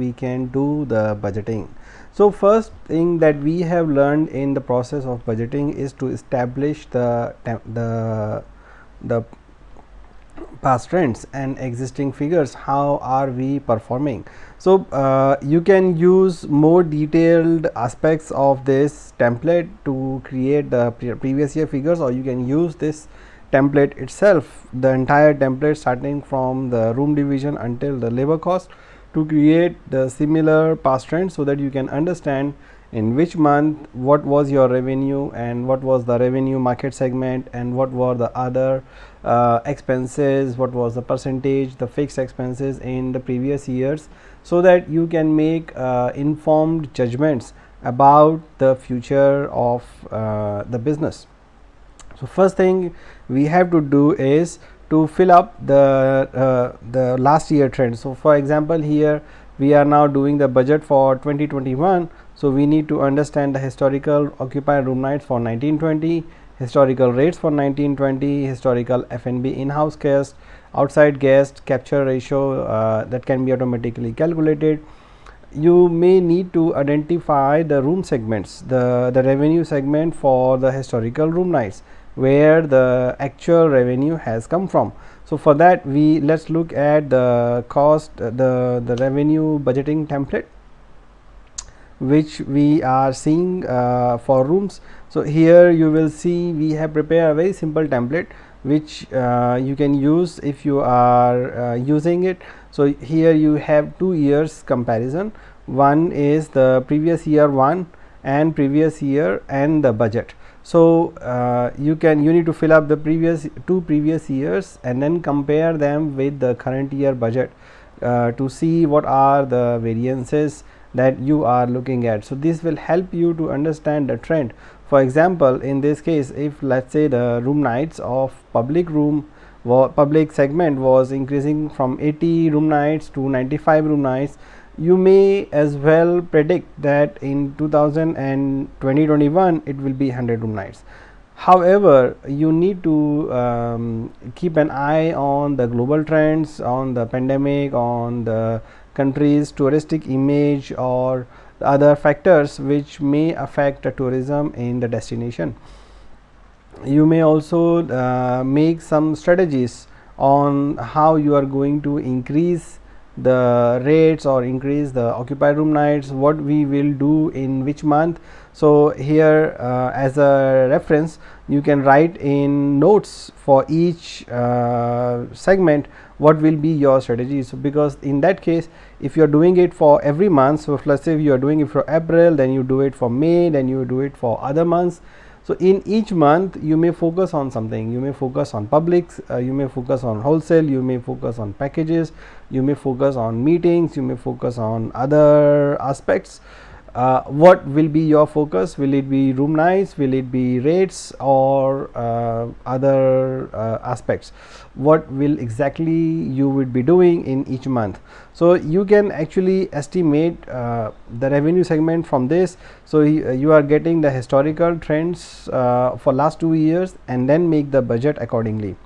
we can do the budgeting. So first thing that we have learned in the process of budgeting is to establish the past trends and existing figures. How are we performing? So you can use more detailed aspects of this template to create the previous year figures, or you can use this template itself, the entire template starting from the room division until the labor cost, to create the similar past trends, so that you can understand in which month what was your revenue and what was the revenue market segment, and what were the other expenses, what was the percentage, the fixed expenses in the previous years, so that you can make informed judgments about the future of the business. So first thing we have to do is to fill up the last year trend. So for example, here we are now doing the budget for 2021. So we need to understand the historical occupied room nights for 1920, historical rates for 1920, historical F&B in-house guest, outside guest capture ratio that can be automatically calculated. You may need to identify the room segments, the revenue segment for the historical room nights, where the actual revenue has come from. So for that, let's look at the cost, the revenue budgeting template which we are seeing for rooms. So here you will see we have prepared a very simple template which you can use if you are using it. So here you have 2 years comparison. One is the previous year one and previous year and the budget. So you need to fill up the two previous years and then compare them with the current year budget to see what are the variances that you are looking at. So this will help you to understand the trend. For example, in this case, if let's say the room nights of public segment was increasing from 80 room nights to 95 room nights, you may as well predict that in 2021 it will be 100 room nights. However, you need to keep an eye on the global trends, on the pandemic, on the country's touristic image, or other factors which may affect tourism in the destination. You may also make some strategies on how you are going to increase the rates or increase the occupied room nights, what we will do in which month. So here as a reference, you can write in notes for each segment what will be your strategy. So because in that case, if you are doing it for every month, so if let's say you are doing it for April, then you do it for May, then you do it for other months. So in each month you may focus on something. You may focus on publics, you may focus on wholesale, you may focus on packages, you may focus on meetings, you may focus on other aspects. What will be your focus? Will it be room nights, will it be rates, or other aspects? What will exactly you would be doing in each month? So you can actually estimate the revenue segment from this. So you are getting the historical trends for last 2 years and then make the budget accordingly.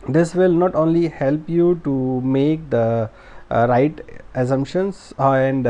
This will not only help you to make the right assumptions and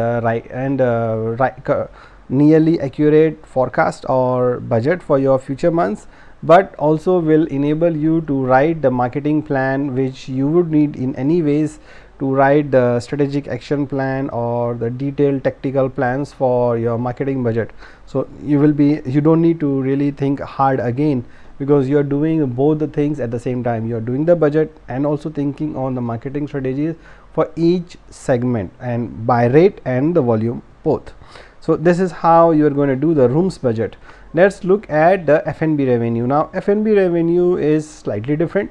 nearly accurate forecast or budget for your future months, but also will enable you to write the marketing plan which you would need in any ways to write the strategic action plan or the detailed tactical plans for your marketing budget. So you don't need to really think hard again, because you are doing both the things at the same time. You are doing the budget and also thinking on the marketing strategies for each segment, and by rate and the volume both. So this is how you are going to do the rooms budget. Let's look at the F&B revenue. Now F&B revenue is slightly different.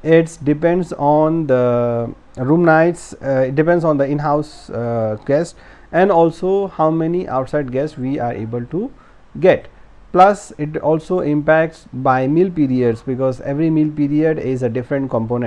It depends on the room nights, it depends on the in-house guests, and also how many outside guests we are able to get. Plus it also impacts by meal periods, because every meal period is a different component.